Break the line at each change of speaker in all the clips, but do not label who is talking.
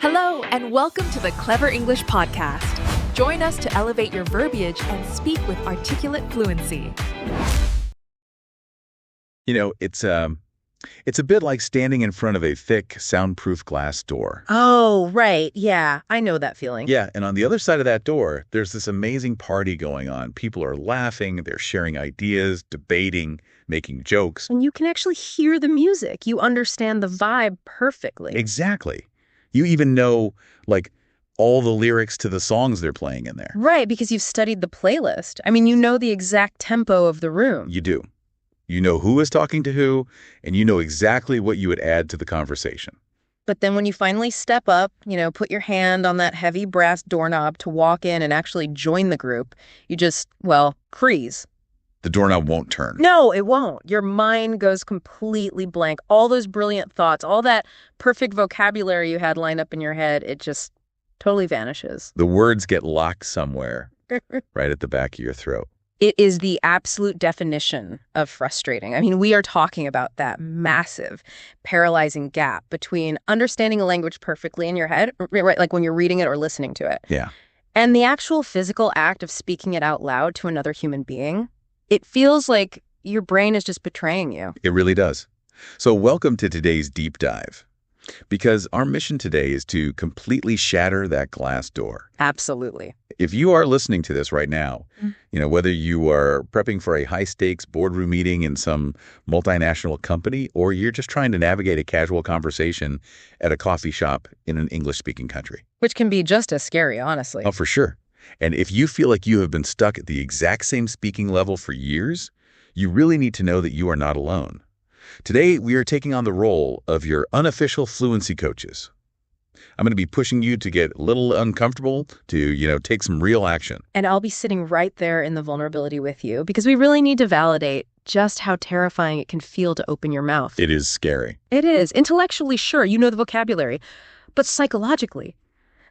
Hello, and welcome to the Clever English Podcast. Join us to elevate your verbiage and speak with articulate fluency.
You know, it's a bit like standing in front of a thick, soundproof glass door.
Oh, right. Yeah, I know that feeling.
Yeah, and on the other side of that door, there's this amazing party going on. People are laughing, they're sharing ideas, debating, making jokes.
And you can actually hear the music. You understand the vibe perfectly.
Exactly. You even know, like, all the lyrics to the songs they're playing in there.
Right, because you've studied the playlist. I mean, you know the exact tempo of the room.
You do. You know who is talking to who, and you know exactly what you would add to the conversation.
But then when you finally step up, put your hand on that heavy brass doorknob to walk in and actually join the group, you just, freeze.
The doorknob won't turn.
No, it won't. Your mind goes completely blank. All those brilliant thoughts, all that perfect vocabulary you had lined up in your head, it just totally vanishes.
The words get locked somewhere right at the back of your throat.
It is the absolute definition of frustrating. I mean, we are talking about that massive, paralyzing gap between understanding a language perfectly in your head, right, like when you're reading it or listening to it,
Yeah.
and the actual physical act of speaking it out loud to another human being. It feels like your brain is just betraying you.
It really does. So welcome to today's deep dive, because our mission today is to completely shatter that glass door.
Absolutely.
If you are listening to this right now, whether you are prepping for a high-stakes boardroom meeting in some multinational company, or you're just trying to navigate a casual conversation at a coffee shop in an English-speaking country.
Which can be just as scary, honestly.
Oh, for sure. And if you feel like you have been stuck at the exact same speaking level for years, you really need to know that you are not alone. Today, we are taking on the role of your unofficial fluency coaches. I'm going to be pushing you to get a little uncomfortable, to, take some real action.
And I'll be sitting right there in the vulnerability with you because we really need to validate just how terrifying it can feel to open your mouth.
It is scary.
It is. Intellectually, sure, you know the vocabulary, but psychologically,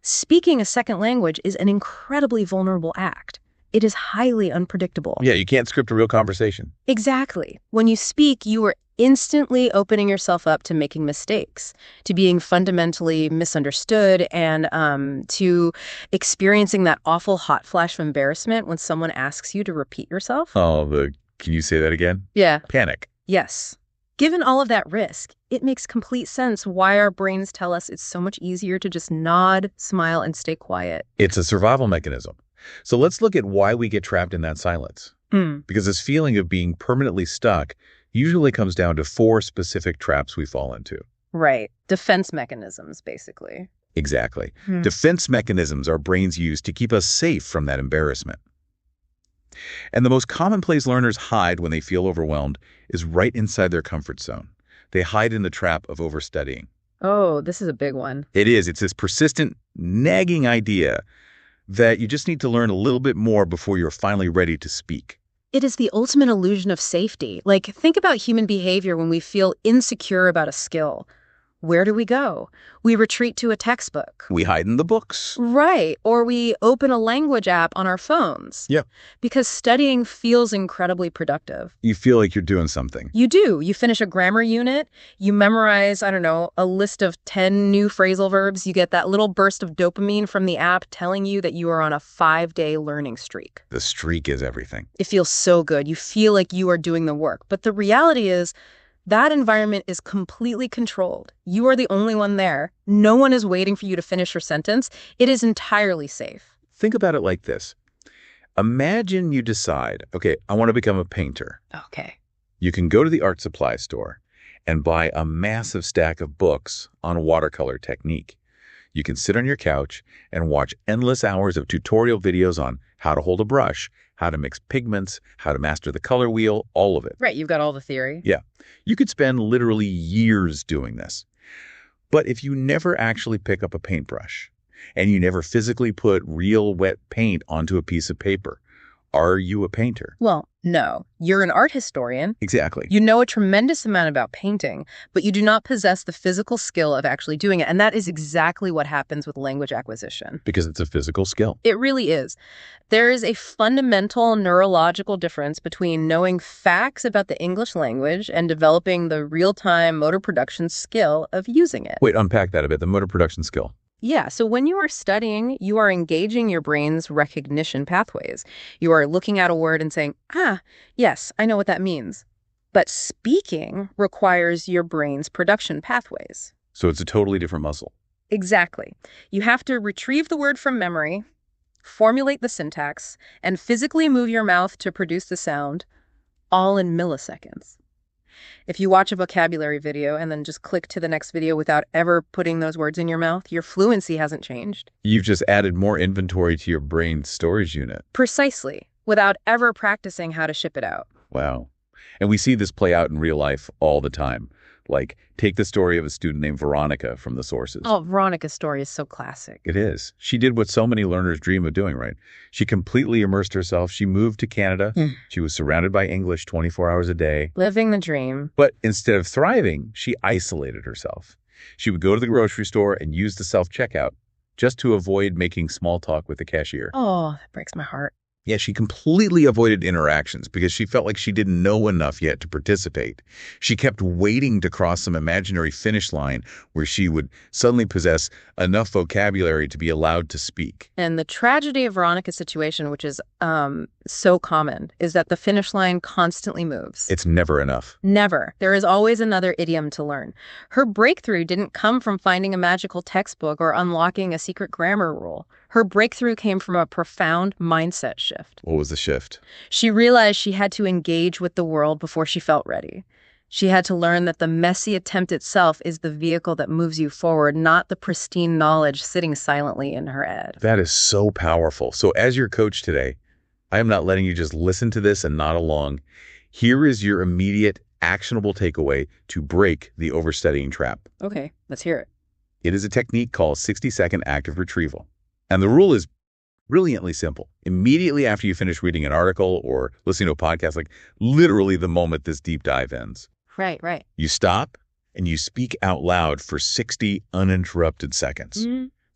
speaking a second language is an incredibly vulnerable act. It is highly unpredictable.
Yeah, you can't script a real conversation.
Exactly. When you speak, you are instantly opening yourself up to making mistakes, to being fundamentally misunderstood, and to experiencing that awful hot flash of embarrassment when someone asks you to repeat yourself.
Oh, can you say that again?
Yeah.
Panic.
Yes. Given all of that risk, it makes complete sense why our brains tell us it's so much easier to just nod, smile, and stay quiet.
It's a survival mechanism. So let's look at why we get trapped in that silence. Because this feeling of being permanently stuck usually comes down to 4 specific traps we fall into.
Right. Defense mechanisms, basically.
Exactly. Defense mechanisms our brains use to keep us safe from that embarrassment. And the most common place learners hide when they feel overwhelmed is right inside their comfort zone. They hide in the trap of overstudying.
Oh, this is a big one.
It is. It's this persistent, nagging idea that you just need to learn a little bit more before you're finally ready to speak.
It is the ultimate illusion of safety. Like, think about human behavior when we feel insecure about a skill. Where do we go? We retreat to a textbook.
We hide in the books.
Right. Or we open a language app on our phones.
Yeah.
Because studying feels incredibly productive.
You feel like you're doing something.
You do. You finish a grammar unit. You memorize, a list of 10 new phrasal verbs. You get that little burst of dopamine from the app telling you that you are on a 5-day learning streak.
The streak is everything.
It feels so good. You feel like you are doing the work. But the reality is, that environment is completely controlled. You are the only one there. No one is waiting for you to finish your sentence. It is entirely safe.
Think about it like this. Imagine you decide, okay, I want to become a painter.
Okay.
You can go to the art supply store and buy a massive stack of books on watercolor technique. You can sit on your couch and watch endless hours of tutorial videos on how to hold a brush, how to mix pigments, how to master the color wheel, all of it.
Right, you've got all the theory.
Yeah. You could spend literally years doing this. But if you never actually pick up a paintbrush and you never physically put real wet paint onto a piece of paper, are you a painter?
Well, no. You're an art historian.
Exactly.
You know a tremendous amount about painting, but you do not possess the physical skill of actually doing it. And that is exactly what happens with language acquisition.
Because it's a physical skill.
It really is. There is a fundamental neurological difference between knowing facts about the English language and developing the real-time motor production skill of using it.
Wait, unpack that a bit, the motor production skill.
Yeah, so when you are studying, you are engaging your brain's recognition pathways. You are looking at a word and saying, yes, I know what that means. But speaking requires your brain's production pathways.
So it's a totally different muscle.
Exactly. You have to retrieve the word from memory, formulate the syntax, and physically move your mouth to produce the sound, all in milliseconds. If you watch a vocabulary video and then just click to the next video without ever putting those words in your mouth, your fluency hasn't changed.
You've just added more inventory to your brain's storage unit.
Precisely, without ever practicing how to ship it out.
Wow. And we see this play out in real life all the time. Like, take the story of a student named Veronica from the sources.
Oh, Veronica's story is so classic.
It is. She did what so many learners dream of doing, right? She completely immersed herself. She moved to Canada. She was surrounded by English 24 hours a day.
Living the dream.
But instead of thriving, she isolated herself. She would go to the grocery store and use the self-checkout just to avoid making small talk with the cashier.
Oh, that breaks my heart.
Yeah, she completely avoided interactions because she felt like she didn't know enough yet to participate. She kept waiting to cross some imaginary finish line where she would suddenly possess enough vocabulary to be allowed to speak.
And the tragedy of Veronica's situation, which is so common, is that the finish line constantly moves.
It's never enough.
Never. There is always another idiom to learn. Her breakthrough didn't come from finding a magical textbook or unlocking a secret grammar rule. Her breakthrough came from a profound mindset shift.
What was the shift?
She realized she had to engage with the world before she felt ready. She had to learn that the messy attempt itself is the vehicle that moves you forward, not the pristine knowledge sitting silently in her head.
That is so powerful. So as your coach today, I am not letting you just listen to this and nod along. Here is your immediate, actionable takeaway to break the overstudying trap.
Okay, let's hear it.
It is a technique called 60-second active retrieval. And the rule is brilliantly simple. Immediately after you finish reading an article or listening to a podcast, like literally the moment this deep dive ends.
Right.
You stop and you speak out loud for 60 uninterrupted seconds.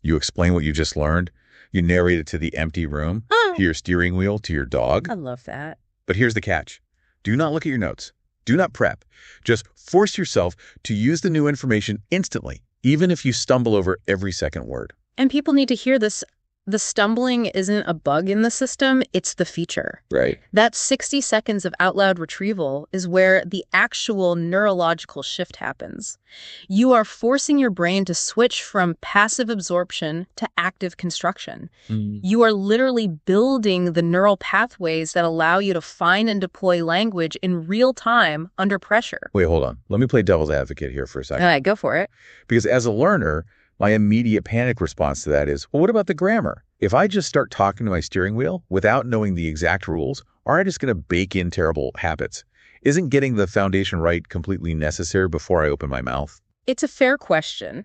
You explain what you just learned. You narrate it to the empty room, to your steering wheel, to your dog.
I love that.
But here's the catch. Do not look at your notes. Do not prep. Just force yourself to use the new information instantly, even if you stumble over every second word.
And people need to hear this. The stumbling isn't a bug in the system, it's the feature.
Right.
That 60 seconds of out loud retrieval is where the actual neurological shift happens. You are forcing your brain to switch from passive absorption to active construction. You are literally building the neural pathways that allow you to find and deploy language in real time under pressure.
Wait, hold on. Let me play devil's advocate here for a second.
All right, go for it.
Because as a learner, my immediate panic response to that is, well, what about the grammar? If I just start talking to my steering wheel without knowing the exact rules, are I just going to bake in terrible habits? Isn't getting the foundation right completely necessary before I open my mouth?
It's a fair question.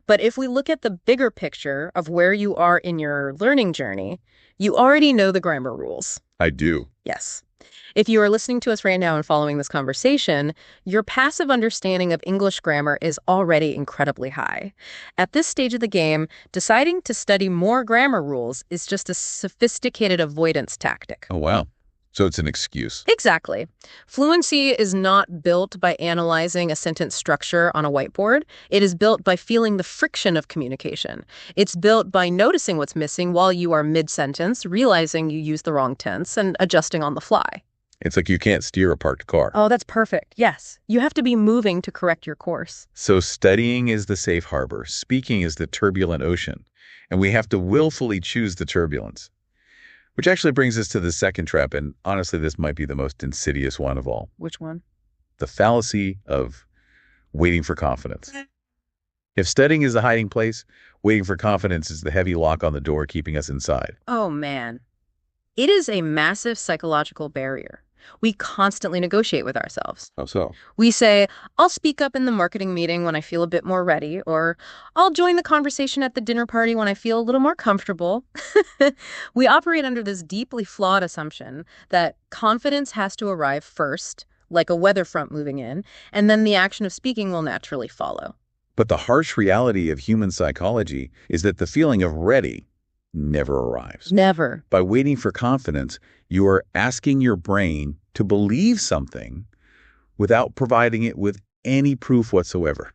But if we look at the bigger picture of where you are in your learning journey, you already know the grammar rules.
I do.
Yes. If you are listening to us right now and following this conversation, your passive understanding of English grammar is already incredibly high. At this stage of the game, deciding to study more grammar rules is just a sophisticated avoidance tactic.
Oh, wow. So it's an excuse.
Exactly. Fluency is not built by analyzing a sentence structure on a whiteboard. It is built by feeling the friction of communication. It's built by noticing what's missing while you are mid-sentence, realizing you used the wrong tense, and adjusting on the fly.
It's like you can't steer a parked car.
Oh, that's perfect. Yes. You have to be moving to correct your course.
So studying is the safe harbor. Speaking is the turbulent ocean. And we have to willfully choose the turbulence. Which actually brings us to the second trap, and honestly, this might be the most insidious one of all.
Which one?
The fallacy of waiting for confidence. If studying is the hiding place, waiting for confidence is the heavy lock on the door keeping us inside.
Oh, man. It is a massive psychological barrier. We constantly negotiate with ourselves.
How so?
We say, I'll speak up in the marketing meeting when I feel a bit more ready, or I'll join the conversation at the dinner party when I feel a little more comfortable. We operate under this deeply flawed assumption that confidence has to arrive first, like a weather front moving in, and then the action of speaking will naturally follow.
But the harsh reality of human psychology is that the feeling of ready never arrives.
Never.
By waiting for confidence, you are asking your brain to believe something without providing it with any proof whatsoever.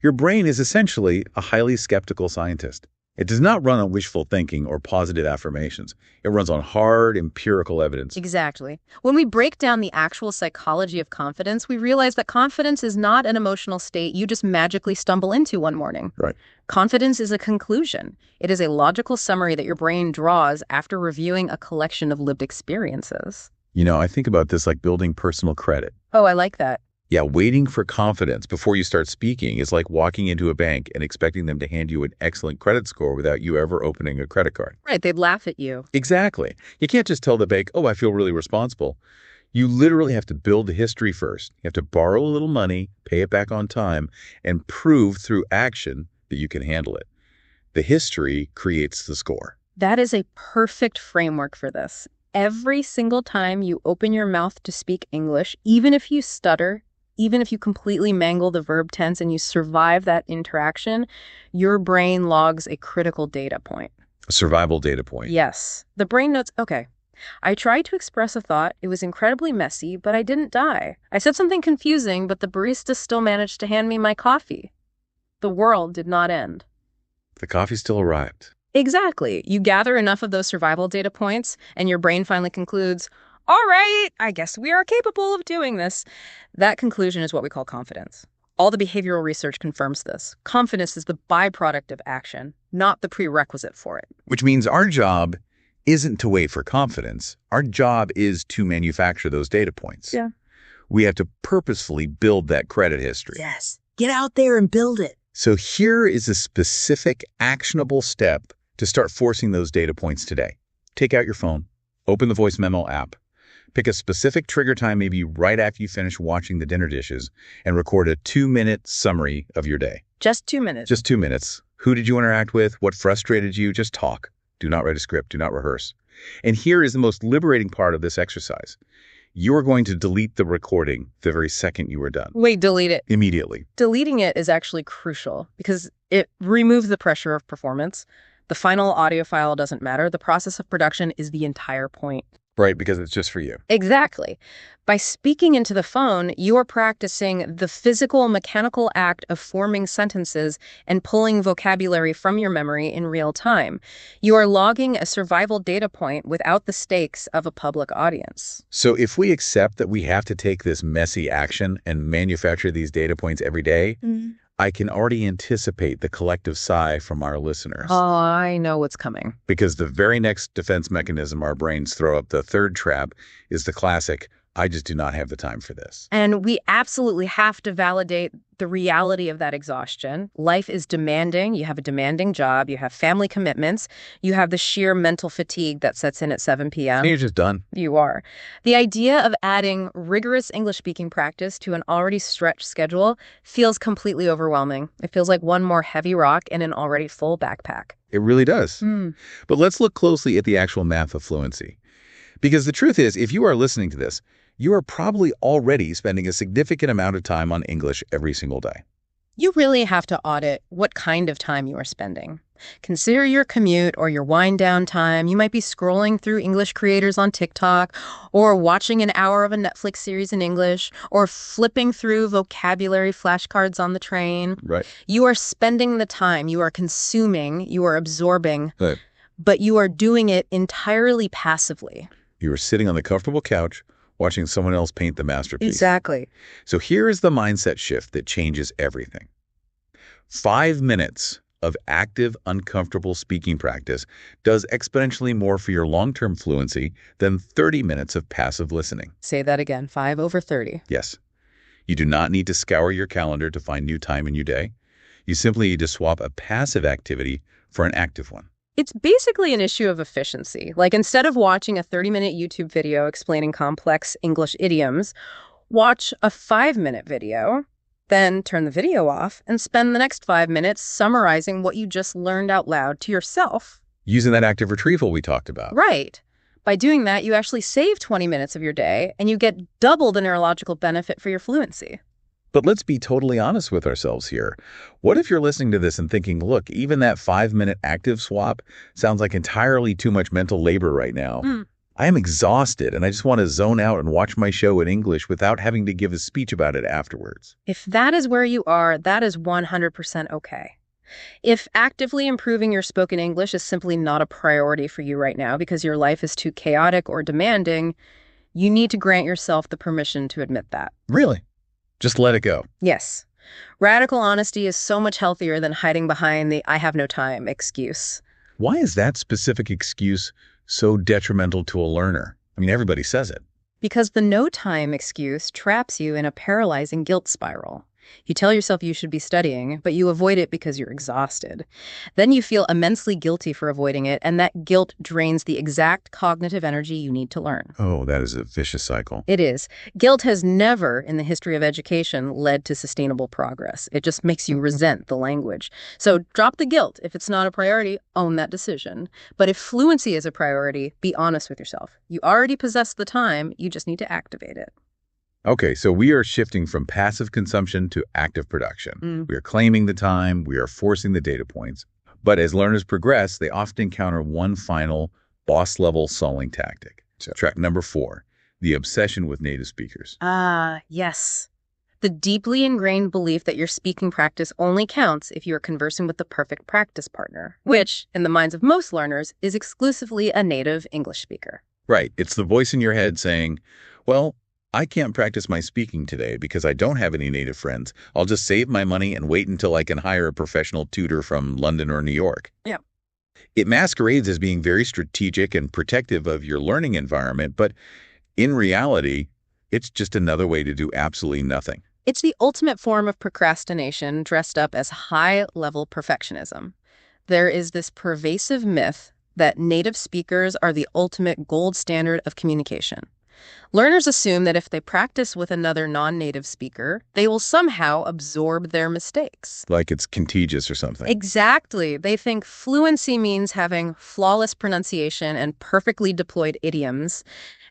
Your brain is essentially a highly skeptical scientist. It does not run on wishful thinking or positive affirmations. It runs on hard, empirical evidence.
Exactly. When we break down the actual psychology of confidence, we realize that confidence is not an emotional state you just magically stumble into one morning.
Right.
Confidence is a conclusion. It is a logical summary that your brain draws after reviewing a collection of lived experiences.
I think about this like building personal credit.
Oh, I like that.
Yeah, waiting for confidence before you start speaking is like walking into a bank and expecting them to hand you an excellent credit score without you ever opening a credit card.
Right, they'd laugh at you.
Exactly. You can't just tell the bank, oh, I feel really responsible. You literally have to build the history first. You have to borrow a little money, pay it back on time, and prove through action that you can handle it. The history creates the score.
That is a perfect framework for this. Every single time you open your mouth to speak English, even if you stutter, even if you completely mangle the verb tense and you survive that interaction, your brain logs a critical data point.
A survival data point.
Yes. The brain notes, okay, I tried to express a thought. It was incredibly messy, but I didn't die. I said something confusing, but the barista still managed to hand me my coffee. The world did not end.
The coffee still arrived.
Exactly. You gather enough of those survival data points, and your brain finally concludes, all right, I guess we are capable of doing this. That conclusion is what we call confidence. All the behavioral research confirms this. Confidence is the byproduct of action, not the prerequisite for it.
Which means our job isn't to wait for confidence. Our job is to manufacture those data points.
Yeah.
We have to purposefully build that credit history.
Yes. Get out there and build it.
So here is a specific, actionable step to start forcing those data points today. Take out your phone, open the voice memo app, pick a specific trigger time, maybe right after you finish washing the dinner dishes, and record a 2-minute summary of your day.
Just 2 minutes.
Just 2 minutes. Who did you interact with? What frustrated you? Just talk. Do not write a script. Do not rehearse. And here is the most liberating part of this exercise. You are going to delete the recording the very second you are done.
Wait, delete it.
Immediately.
Deleting it is actually crucial because it removes the pressure of performance. The final audio file doesn't matter. The process of production is the entire point.
Right, because it's just for you.
Exactly. By speaking into the phone, you are practicing the physical, mechanical act of forming sentences and pulling vocabulary from your memory in real time. You are logging a survival data point without the stakes of a public audience.
So if we accept that we have to take this messy action and manufacture these data points every day, I can already anticipate the collective sigh from our listeners.
Oh, I know what's coming.
Because the very next defense mechanism our brains throw up, the third trap, is the classic, I just do not have the time for this.
And we absolutely have to validate the reality of that exhaustion. Life is demanding. You have a demanding job. You have family commitments. You have the sheer mental fatigue that sets in at 7 p.m.
And you're just done.
You are. The idea of adding rigorous English speaking practice to an already stretched schedule feels completely overwhelming. It feels like one more heavy rock in an already full backpack.
It really does. But let's look closely at the actual math of fluency. Because the truth is, if you are listening to this, you are probably already spending a significant amount of time on English every single day.
You really have to audit what kind of time you are spending. Consider your commute or your wind down time. You might be scrolling through English creators on TikTok, or watching an hour of a Netflix series in English, or flipping through vocabulary flashcards on the train.
Right.
You are spending the time, you are consuming, you are absorbing,
Right.
but you are doing it entirely passively.
You are sitting on the comfortable couch watching someone else paint the masterpiece.
Exactly.
So here is the mindset shift that changes everything. 5 minutes of active, uncomfortable speaking practice does exponentially more for your long-term fluency than 30 minutes of passive listening.
Say that again, 5/30.
Yes. You do not need to scour your calendar to find new time in your day. You simply need to swap a passive activity for an active one.
It's basically an issue of efficiency. Like, instead of watching a 30-minute YouTube video explaining complex English idioms, watch a 5-minute video, then turn the video off and spend the next 5 minutes summarizing what you just learned out loud to yourself.
Using that active retrieval we talked about.
Right. By doing that, you actually save 20 minutes of your day and you get double the neurological benefit for your fluency.
But let's be totally honest with ourselves here. What if you're listening to this and thinking, look, even that 5-minute active swap sounds like entirely too much mental labor right now. I am exhausted and I just want to zone out and watch my show in English without having to give a speech about it afterwards.
If that is where you are, that is 100% okay. If actively improving your spoken English is simply not a priority for you right now because your life is too chaotic or demanding, you need to grant yourself the permission to admit that.
Really? Just let it go.
Yes. Radical honesty is so much healthier than hiding behind the "I have no time" excuse.
Why is that specific excuse so detrimental to a learner? I mean, everybody says it.
Because the "no time" excuse traps you in a paralyzing guilt spiral. You tell yourself you should be studying, but you avoid it because you're exhausted. Then you feel immensely guilty for avoiding it, and that guilt drains the exact cognitive energy you need to learn.
Oh, that is a vicious cycle.
It is. Guilt has never, in the history of education, led to sustainable progress. It just makes you resent the language. So drop the guilt. If it's not a priority, own that decision. But if fluency is a priority, be honest with yourself. You already possess the time, you just need to activate it.
Okay, so we are shifting from passive consumption to active production. We are claiming the time, we are forcing the data points. But as learners progress, they often encounter one final boss-level stalling tactic. So, track number 4, the obsession with native speakers.
Yes. The deeply ingrained belief that your speaking practice only counts if you are conversing with the perfect practice partner, which, in the minds of most learners, is exclusively a native English speaker.
Right, it's the voice in your head saying, well, I can't practice my speaking today because I don't have any native friends. I'll just save my money and wait until I can hire a professional tutor from London or New York.
Yeah.
It masquerades as being very strategic and protective of your learning environment, but in reality, it's just another way to do absolutely nothing.
It's the ultimate form of procrastination dressed up as high-level perfectionism. There is this pervasive myth that native speakers are the ultimate gold standard of communication. Learners assume that if they practice with another non-native speaker, they will somehow absorb their mistakes.
Like it's contagious or something.
Exactly. They think fluency means having flawless pronunciation and perfectly deployed idioms,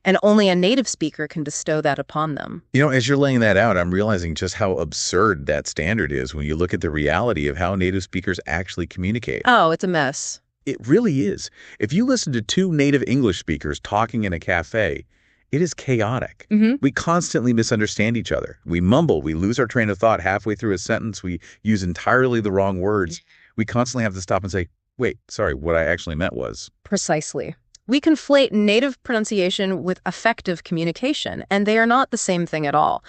and only a native speaker can bestow that upon them.
You know, as you're laying that out, I'm realizing just how absurd that standard is when you look at the reality of how native speakers actually communicate.
Oh, it's a mess.
It really is. If you listen to 2 native English speakers talking in a cafe, it is chaotic. We constantly misunderstand each other. We mumble. We lose our train of thought halfway through a sentence. We use entirely the wrong words. We constantly have to stop and say, wait, sorry, what I actually meant was.
Precisely. We conflate native pronunciation with effective communication, and they are not the same thing at all.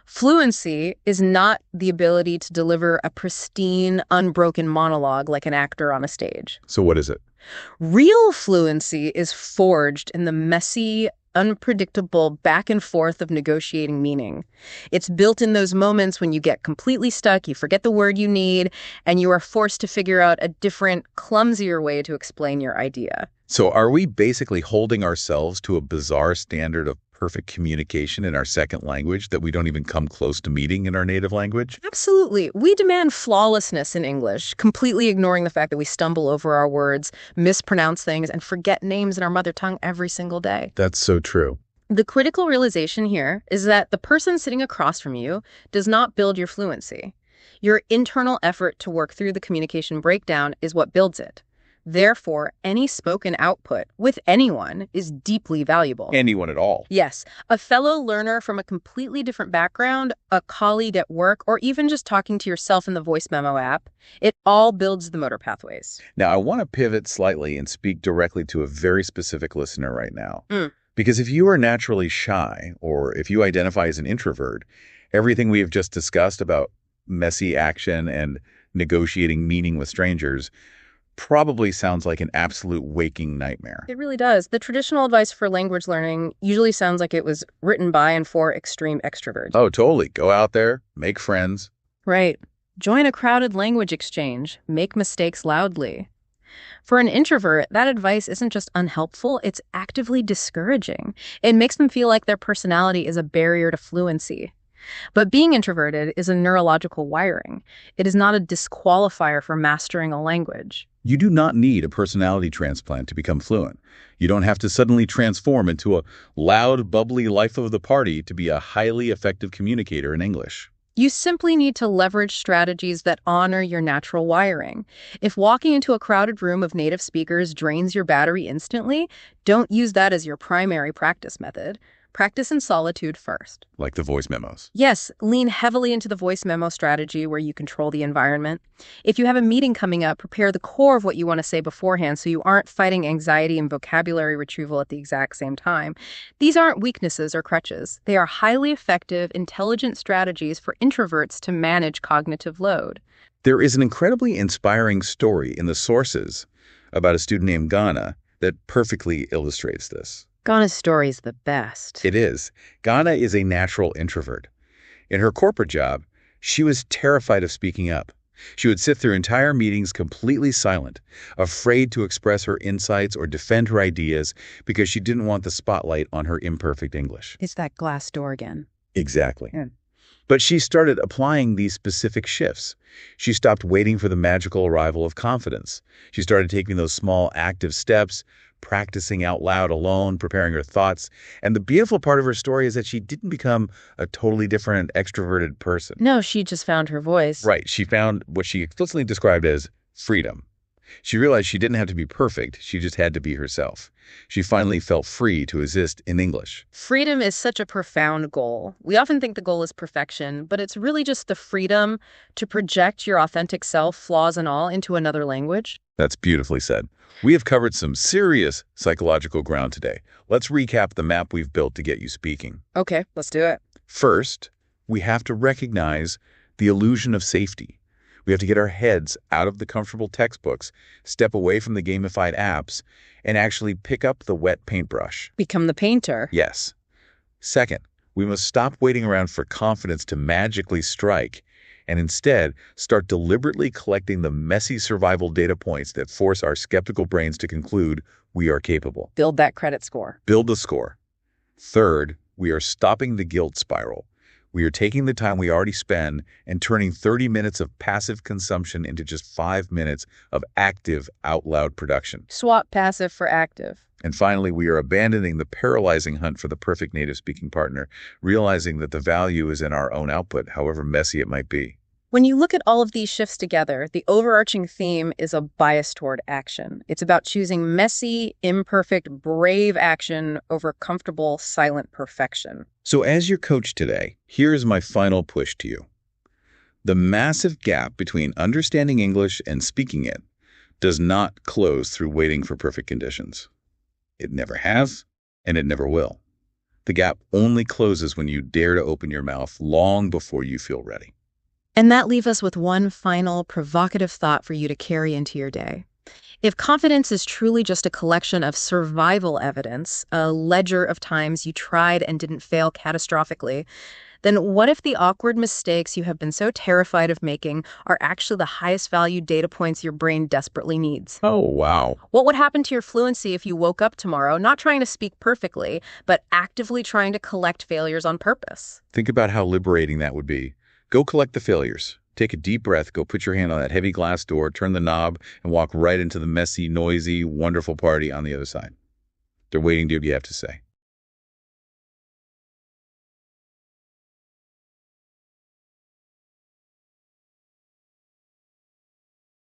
Fluency is not the ability to deliver a pristine, unbroken monologue like an actor on a stage.
So what is it?
Real fluency is forged in the messy, unpredictable back and forth of negotiating meaning. It's built in those moments when you get completely stuck, you forget the word you need, and you are forced to figure out a different, clumsier way to explain your idea.
So are we basically holding ourselves to a bizarre standard of perfect communication in our second language that we don't even come close to meeting in our native language?
Absolutely. We demand flawlessness in English, completely ignoring the fact that we stumble over our words, mispronounce things, and forget names in our mother tongue every single day.
That's so true.
The critical realization here is that the person sitting across from you does not build your fluency. Your internal effort to work through the communication breakdown is what builds it. Therefore, any spoken output with anyone is deeply valuable.
Anyone at all.
Yes, a fellow learner from a completely different background, a colleague at work, or even just talking to yourself in the voice memo app, it all builds the motor pathways.
Now, I want to pivot slightly and speak directly to a very specific listener right now. Because if you are naturally shy, or if you identify as an introvert, everything we have just discussed about messy action and negotiating meaning with strangers probably sounds like an absolute waking nightmare.
It really does. The traditional advice for language learning usually sounds like it was written by and for extreme extroverts.
Oh, totally. Go out there, make friends.
Right. Join a crowded language exchange. Make mistakes loudly. For an introvert, that advice isn't just unhelpful, it's actively discouraging. It makes them feel like their personality is a barrier to fluency. But being introverted is a neurological wiring. It is not a disqualifier for mastering a language.
You do not need a personality transplant to become fluent. You don't have to suddenly transform into a loud, bubbly life of the party to be a highly effective communicator in English.
You simply need to leverage strategies that honor your natural wiring. If walking into a crowded room of native speakers drains your battery instantly, don't use that as your primary practice method. Practice in solitude first.
Like the voice memos.
Yes, lean heavily into the voice memo strategy where you control the environment. If you have a meeting coming up, prepare the core of what you want to say beforehand so you aren't fighting anxiety and vocabulary retrieval at the exact same time. These aren't weaknesses or crutches. They are highly effective, intelligent strategies for introverts to manage cognitive load.
There is an incredibly inspiring story in the sources about a student named Ghana that perfectly illustrates this.
Ghana's story's the best.
It is. Ghana is a natural introvert. In her corporate job, she was terrified of speaking up. She would sit through entire meetings completely silent, afraid to express her insights or defend her ideas because she didn't want the spotlight on her imperfect English.
It's that glass door again.
Exactly.
Yeah.
But she started applying these specific shifts. She stopped waiting for the magical arrival of confidence. She started taking those small active steps, practicing out loud alone, preparing her thoughts. And the beautiful part of her story is that she didn't become a totally different extroverted person.
No, she just found her voice.
Right. She found what she explicitly described as freedom. She realized she didn't have to be perfect. She just had to be herself. She finally felt free to exist in English.
Freedom is such a profound goal. We often think the goal is perfection, but it's really just the freedom to project your authentic self, flaws and all, into another language.
That's beautifully said. We have covered some serious psychological ground today. Let's recap the map we've built to get you speaking.
Okay, let's do it.
First, we have to recognize the illusion of safety. We have to get our heads out of the comfortable textbooks, step away from the gamified apps, and actually pick up the wet paintbrush.
Become the painter.
Yes. Second, we must stop waiting around for confidence to magically strike and instead start deliberately collecting the messy survival data points that force our skeptical brains to conclude we are capable.
Build that credit score.
Build the score. Third, we are stopping the guilt spiral. We are taking the time we already spend and turning 30 minutes of passive consumption into just 5 minutes of active, out-loud production.
Swap passive for active.
And finally, we are abandoning the paralyzing hunt for the perfect native speaking partner, realizing that the value is in our own output, however messy it might be.
When you look at all of these shifts together, the overarching theme is a bias toward action. It's about choosing messy, imperfect, brave action over comfortable, silent perfection.
So as your coach today, here's my final push to you. The massive gap between understanding English and speaking it does not close through waiting for perfect conditions. It never has, and it never will. The gap only closes when you dare to open your mouth long before you feel ready.
And that leaves us with one final provocative thought for you to carry into your day. If confidence is truly just a collection of survival evidence, a ledger of times you tried and didn't fail catastrophically, then what if the awkward mistakes you have been so terrified of making are actually the highest value data points your brain desperately needs?
Oh, wow.
What would happen to your fluency if you woke up tomorrow not trying to speak perfectly, but actively trying to collect failures on purpose?
Think about how liberating that would be. Go collect the failures. Take a deep breath, go put your hand on that heavy glass door, turn the knob, and walk right into the messy, noisy, wonderful party on the other side. They're waiting to hear what you have to say.